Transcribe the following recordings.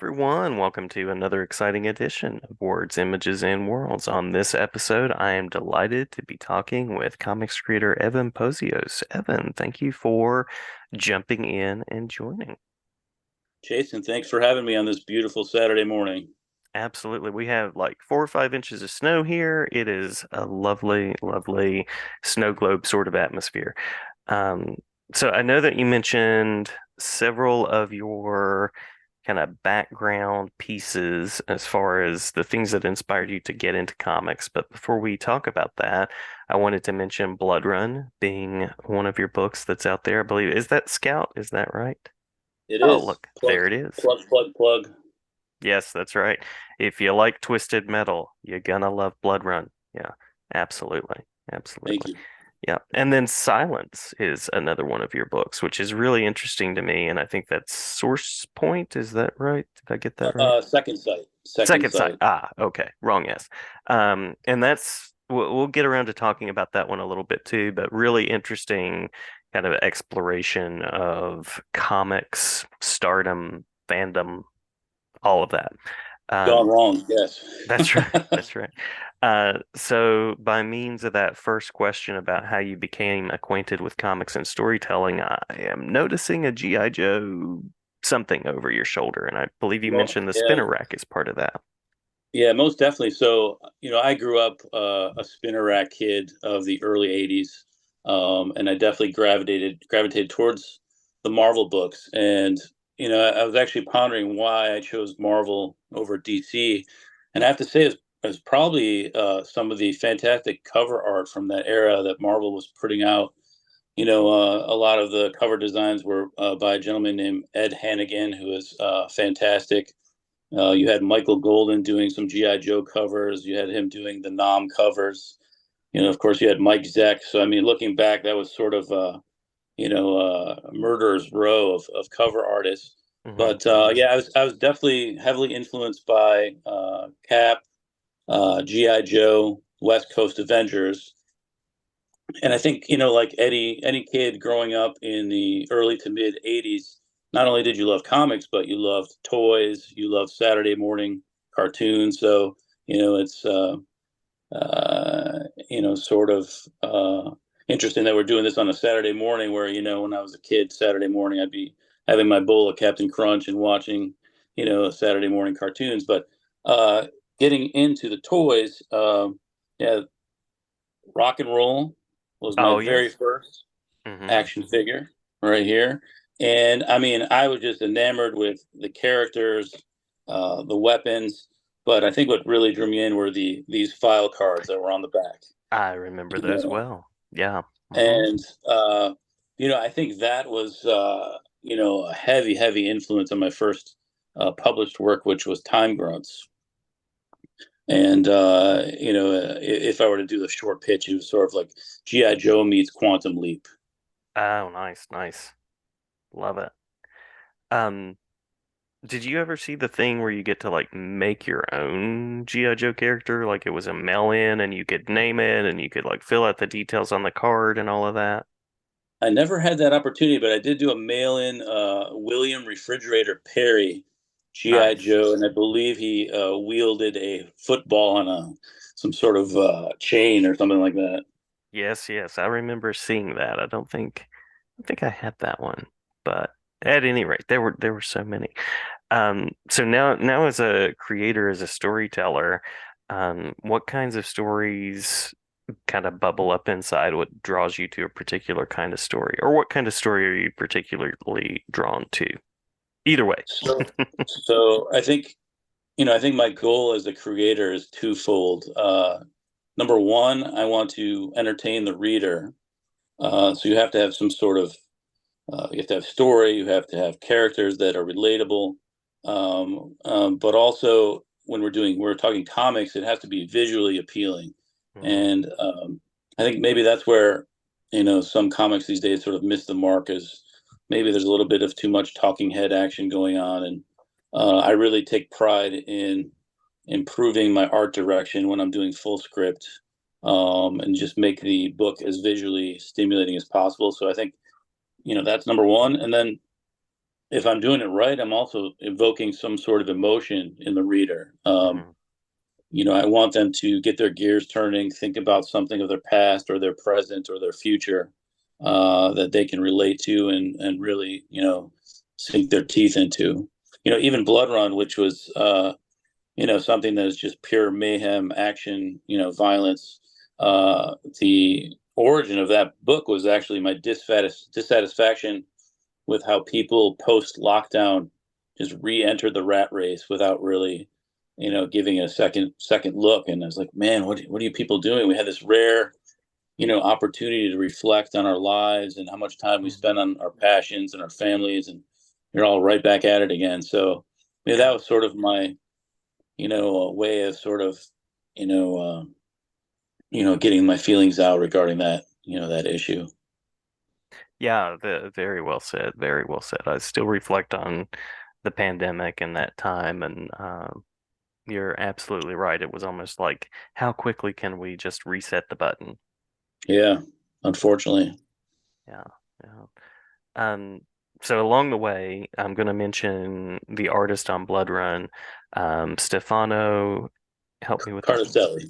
Everyone, welcome to another exciting edition of Words, Images, and Worlds. On this episode, I am delighted to be talking with comics creator Evan Pozios. Evan, thank you for jumping in and joining. Jason, thanks for having me on this beautiful Saturday morning. Absolutely. We have like 4 or 5 inches of snow here. It is a lovely, lovely snow globe sort of atmosphere. Um, so I know that you mentioned several of your kind of background pieces as far as the things that inspired you to get into comics. But before we talk about that, I wanted to mention Blood Run being one of your books that's out there. I believe, is that Scout? Is that right? It Oh, is look, plug, there it is. plug, plug, plug. Yes, that's right. If you like Twisted Metal, you're gonna love Blood Run. Yeah, absolutely. Thank Absolutely. you. Yeah. And then Silence is another one of your books, which is really interesting to me. And I think that's Source Point. Is that right? Did I get that right? Second sight. Second Second Sight. sight. Ah, okay. Wrong S. And that's we'll get around to talking about that one a little bit too, but really interesting kind of exploration of comics, stardom, fandom, all of that. Um, Gone wrong. Yes. that's right. That's right. So by means of that first question about how you became acquainted with comics and storytelling, I am noticing a G.I. Joe something over your shoulder, and I believe you Well, mentioned the yeah, spinner rack is part of that. yeah, most definitely. So, I grew up a spinner rack kid of the early '80s, and I definitely gravitated towards the Marvel books. And I was actually pondering why I chose Marvel over DC, and I have to say it's probably some of the fantastic cover art from that era that Marvel was putting out. A lot of the cover designs were by a gentleman named Ed Hannigan, who is fantastic. You had Michael Golden doing some GI Joe covers. You had him doing the Nom covers. Of course, you had Mike Zeck. So I mean, looking back, that was sort of a murderer's row of cover artists. Hmm. But yeah, I was definitely heavily influenced by Cap, GI Joe, West Coast Avengers, and I think like any kid growing up in the early to mid '80s, not only did you love comics, but you loved toys, you loved Saturday morning cartoons. So it's sort of interesting that we're doing this on a Saturday morning, where when I was a kid, Saturday morning I'd be having my bowl of Captain Crunch and watching Saturday morning cartoons. But uh, getting into the toys, yeah, Rock and Roll was my Oh, very yes. first Hmm. action figure right here. And I mean, I was just enamored with the characters, the weapons. But I think what really drew me in were these file cards that were on the back. I remember You those know? well. Yeah. Hmm. And I think that was a heavy, heavy influence on my first published work, which was Time Grunts. And if I were to do the short pitch, it was sort of like GI Joe meets Quantum Leap. Oh, nice, nice. Love it. Um, did you ever see the thing where you get to like make your own G.I. Joe character? Like it was a mail-in and you could name it and you could like fill out the details on the card and all of that? I never had that opportunity, but I did do a mail-in William Refrigerator Perry GI Nice. Joe, and I believe he wielded a football on a some sort of chain or something like that. Yes, yes. I remember seeing that. I don't think I had that one. But at any rate, there were so many. So now as a creator, as a storyteller, what kinds of stories kind of bubble up inside? What draws you to a particular kind of story? Or what kind of story are you particularly drawn to? Either way. So I think my goal as a creator is twofold. Number one, I want to entertain the reader. So you have to have some sort of you have to have story, you have to have characters that are relatable, but also when we're talking comics, it has to be visually appealing. Mhm. And I think maybe that's where some comics these days sort of miss the mark, as maybe there's a little bit of too much talking head action going on. And I really take pride in improving my art direction when I'm doing full script, and just make the book as visually stimulating as possible. So I think that's number one. And then if I'm doing it right, I'm also evoking some sort of emotion in the reader. Hmm. I want them to get their gears turning, think about something of their past or their present or their future that they can relate to and really, sink their teeth into. Even Blood Run, which was, something that is just pure mayhem, action, violence. The origin of that book was actually my dissatisfaction with how people post lockdown just re-entered the rat race without really, giving it a second look. And I was like, man, what are you people doing? We had this rare, opportunity to reflect on our lives and how much time we spend Hmm. on our passions and our families, and you're all right back at it again. So yeah, that Yeah. was sort of my, a way of sort of, you know, uh, getting my feelings out regarding that, that issue. Yeah, very well said. Very well said. I still reflect on the pandemic and that time, and you're absolutely right. It was almost like, how quickly can we just reset the button? Yeah, unfortunately. Yeah, yeah. Um, so along the way, I'm going to mention the artist on Blood Run, Stefano. Help me with his name. Carticelli.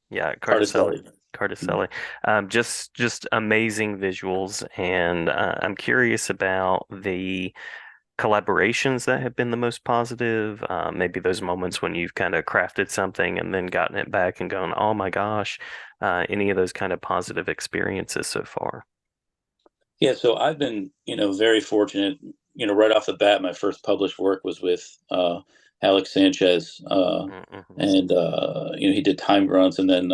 Yeah, Carticelli. Carticelli. Carticelli. Just amazing visuals, and I'm curious about the collaborations that have been the most positive. Maybe those moments when you've kind of crafted something and then gotten it back and gone, oh my gosh. Any of those kind of positive experiences so far? Yeah, so I've been, very fortunate. Right off the bat, my first published work was with Alex Sanchez, Mm-hmm. and he did Time Grunts, and then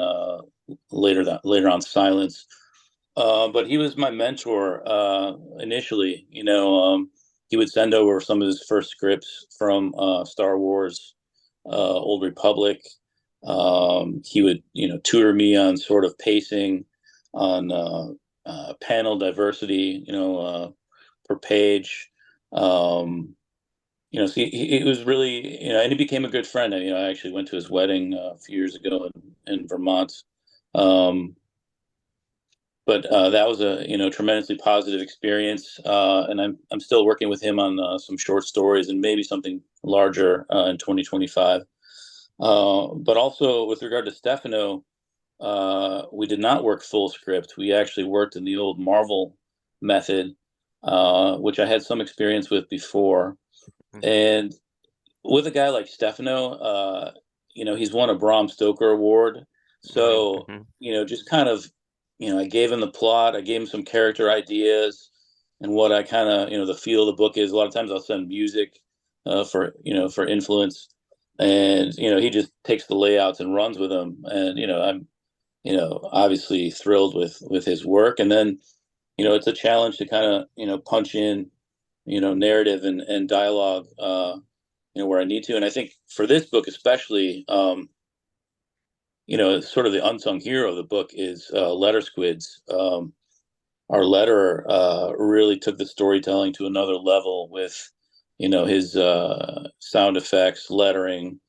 later on Silence. But he was my mentor initially. He would send over some of his first scripts from Star Wars, Old Republic. He would, tutor me on sort of pacing, on panel diversity, per page. Um, so he was really, and he became a good friend. I actually went to his wedding a few years ago in Vermont. Um, but that was a tremendously positive experience, and I'm still working with him on some short stories and maybe something larger in 2025. But also with regard to Stefano, we did not work full script. We actually worked in the old Marvel method, which I had some experience with before. And with a guy like Stefano, he's won a Bram Stoker Award. So, Mm-hmm. just kind of, I gave him the plot, I gave him some character ideas and what I kind of, the feel of the book is. A lot of times I'll send music for influence. And, he just takes the layouts and runs with them. And, I'm, obviously thrilled with his work. And then, it's a challenge to kind of, punch in, narrative and dialogue, where I need to. And I think for this book especially, sort of the unsung hero of the book is Letter Squids. Our letterer really took the storytelling to another level with, his sound effects, lettering,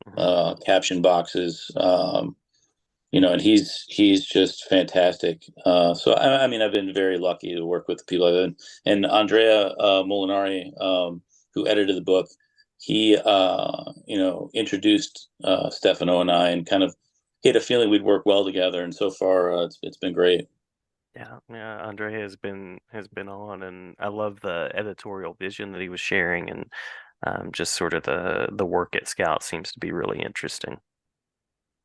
Hmm. caption boxes. And he's just fantastic. So I mean, I've been very lucky to work with the people I've been, and Andrea Molinari, who edited the book, he introduced Stefano and I, and kind of he had a feeling we'd work well together, and so far it's been great. Yeah, yeah. Andre has been on, and I love the editorial vision that he was sharing, and just sort of the work at Scout seems to be really interesting.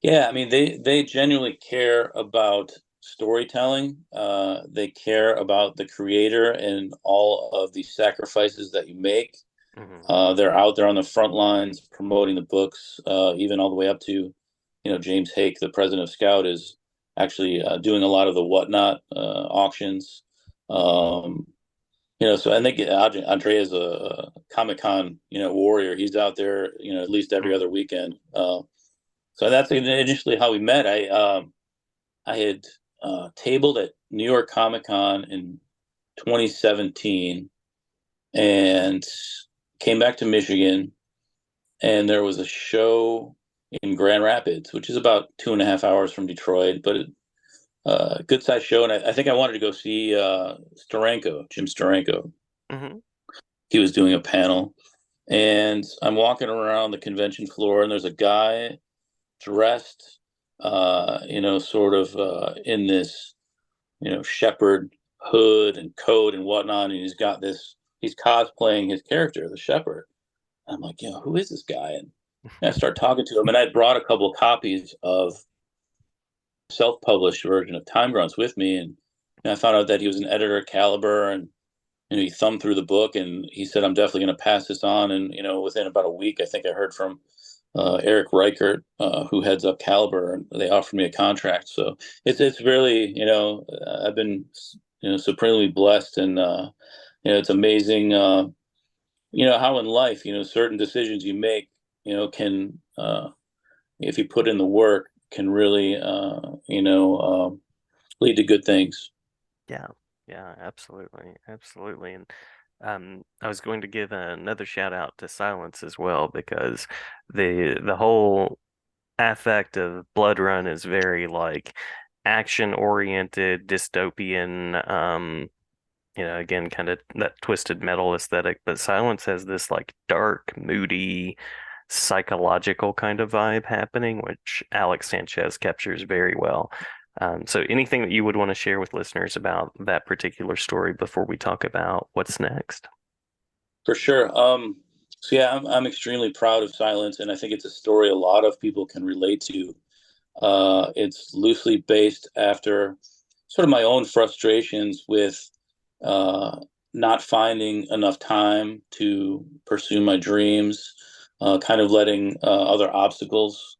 Yeah, I mean they genuinely care about storytelling. They care about the creator and all of the sacrifices that you make. Hmm. They're out there on the front lines promoting the books, even all the way up to, James Hake, the president of Scout, is actually doing a lot of the whatnot auctions. Um, so I think Andrea is a Comic Con, warrior. He's out there, at least every other weekend. So that's initially how we met. I had tabled at New York Comic Con in 2017 and came back to Michigan, and there was a show in Grand Rapids, which is about 2.5 hours from Detroit, but a good sized show. And I think I wanted to go see Jim Steranko. Hmm. he was doing a panel, and I'm walking around the convention floor, and there's a guy dressed, sort of in this, shepherd hood and coat and whatnot, and he's cosplaying his character, the shepherd. I'm like, who is this guy? And I start talking to him, and I brought a couple of copies of self-published version of Time Grunts with me, and I found out that he was an editor at Caliber, and he thumbed through the book, and he said, "I'm definitely going to pass this on." And within about a week, I think I heard from Eric Reichert, who heads up Caliber, and they offered me a contract. So it's really, I've been supremely blessed, and it's amazing, how in life, certain decisions you make, can if you put in the work, can really, lead to good things. Yeah, yeah, absolutely, absolutely. And I was going to give another shout out to Silence as well because the whole affect of Blood Run is very like action oriented, dystopian, again, kind of that twisted metal aesthetic, but Silence has this like dark, moody, psychological kind of vibe happening, which Alex Sanchez captures very well. So anything that you would want to share with listeners about that particular story before we talk about what's next? For sure. So yeah, I'm extremely proud of Silence, and I think it's a story a lot of people can relate to. It's loosely based after sort of my own frustrations with uh, not finding enough time to pursue my dreams, kind of letting other obstacles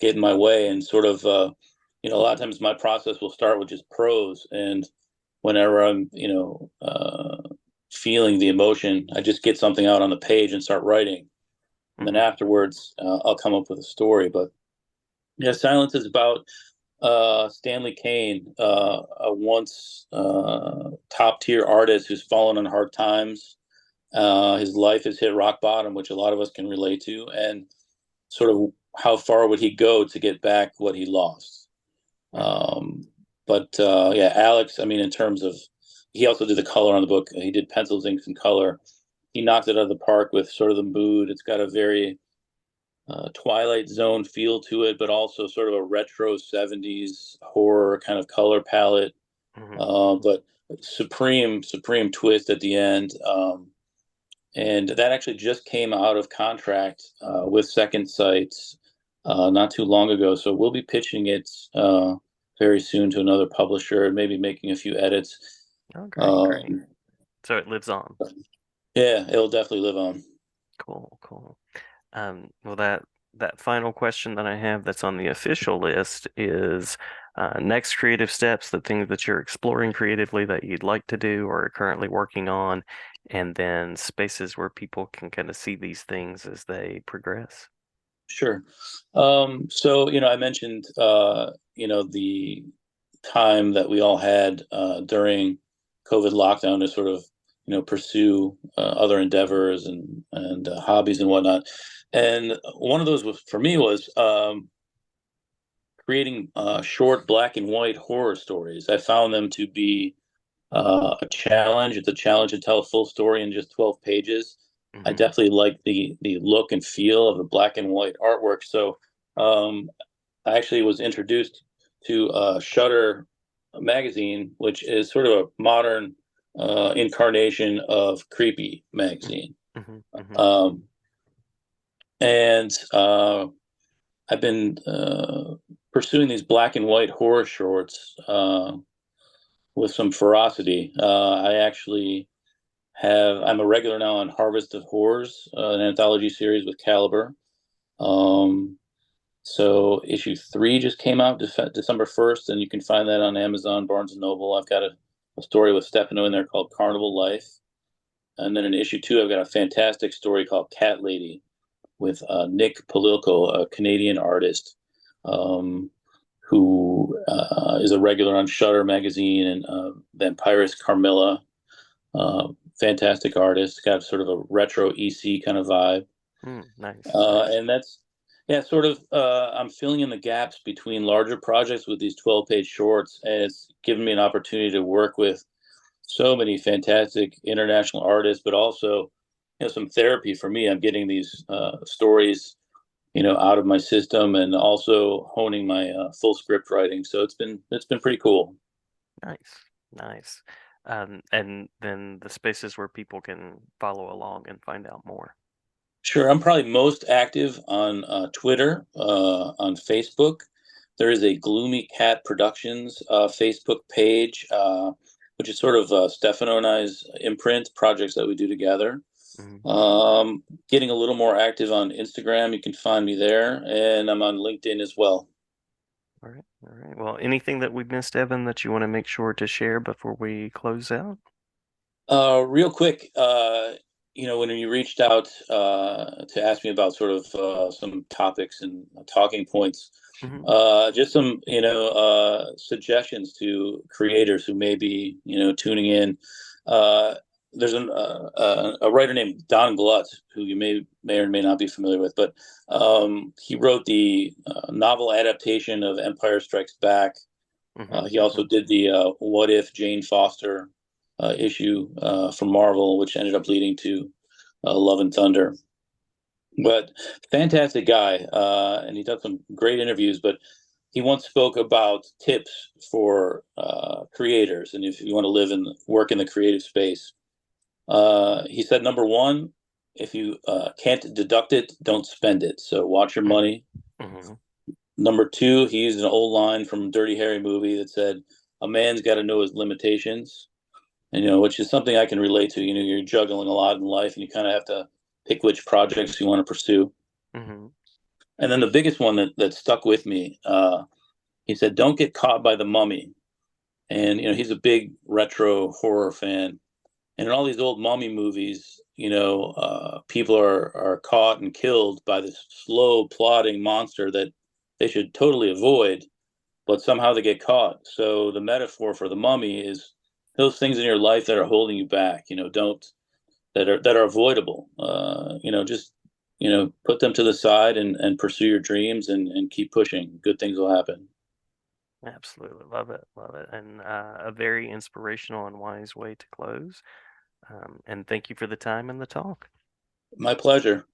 get in my way, and sort of, a lot of times my process will start with just prose, and whenever I'm, feeling the emotion, I just get something out on the page and start writing, and then Hmm. afterwards, I'll come up with a story. But yeah, Silence is about Stanley Kane, a once top tier artist who's fallen on hard times. His life has hit rock bottom, which a lot of us can relate to, and sort of how far would he go to get back what he lost? Hmm. But yeah, Alex, I mean, in terms of, he also did the color on the book. He did pencils, inks, and color. He knocked it out of the park with sort of the mood. It's got a very Twilight Zone feel to it, but also sort of a retro 70s horror kind of color palette. Hmm. But supreme twist at the end. And that actually just came out of contract with Second Sight not too long ago. So we'll be pitching it very soon to another publisher and maybe making a few edits. Oh, great, great. Um, So it lives on. yeah, it'll definitely live on. Cool, cool. Well, that final question that I have that's on the official list is next creative steps, the things that you're exploring creatively that you'd like to do or are currently working on, and then spaces where people can kind of see these things as they progress. Sure. So, I mentioned, the time that we all had during COVID lockdown to sort of, pursue other endeavors and hobbies and whatnot. And one of those was for me was creating short black and white horror stories. I found them to be a challenge. It's a challenge to tell a full story in just 12 pages. I Hmm. definitely like the look and feel of the black and white artwork. So um, I actually was introduced to Shutter magazine, which is sort of a modern incarnation of Creepy magazine. Hmm. Hmm. Um, and I've been pursuing these black and white horror shorts with some ferocity. I actually I'm a regular now on Harvest of Horrors, an anthology series with Caliber. Um, so issue 3 just came out December 1st, and you can find that on Amazon, Barnes and Noble. I've got a story with Stefano in there called Carnival Life. And then in issue 2, I've got a fantastic story called Cat Lady with Nick Palilko, a Canadian artist who is a regular on Shutter magazine, and Vampirist Carmilla, fantastic artist, got sort of a retro EC kind of vibe. Mm, nice, nice. And that's, yeah, sort of, I'm filling in the gaps between larger projects with these 12-page shorts, and it's given me an opportunity to work with so many fantastic international artists, but also, some therapy for me. I'm getting these stories, out of my system, and also honing my full script writing. So it's been pretty cool. Nice, nice. And then the spaces where people can follow along and find out more. Sure, I'm probably most active on Twitter, on Facebook. There is a Gloomy Cat Productions Facebook page, which is sort of Stefano and I's imprint projects that we do together. Mhm. Getting a little more active on Instagram. You can find me there, and I'm on LinkedIn as well. All right, all right. Well, anything that we missed, Evan, that you want to make sure to share before we close out? Real quick, when you reached out to ask me about sort of some topics and talking points, Hmm. just some, suggestions to creators who may be, tuning in. Uh, there's a writer named Don Glutt who you may or may not be familiar with, but he wrote the novel adaptation of Empire Strikes Back. Hmm. He also Hmm. did the What If Jane Foster issue from Marvel, which ended up leading to Love and Thunder. But fantastic guy, and he does some great interviews. But he once spoke about tips for creators, and if you want to live and work in the creative space, he said number one, if you can't deduct it, don't spend it. So watch your money. Hmm. Number two, he used an old line from Dirty Harry movie that said, "A man's got to know his limitations," and which is something I can relate to. You're juggling a lot in life, and you kind of have to pick which projects you want to pursue. Hmm. And then the biggest one that stuck with me, he said, "Don't get caught by the mummy." And he's a big retro horror fan, and in all these old mummy movies, people are caught and killed by this slow plodding monster that they should totally avoid, but somehow they get caught. So the metaphor for the mummy is those things in your life that are holding you back. Don't that are avoidable. Just put them to the side and pursue your dreams and keep pushing. Good things will happen. Absolutely. Love it. Love it. And a very inspirational and wise way to close. And thank you for the time and the talk. My pleasure.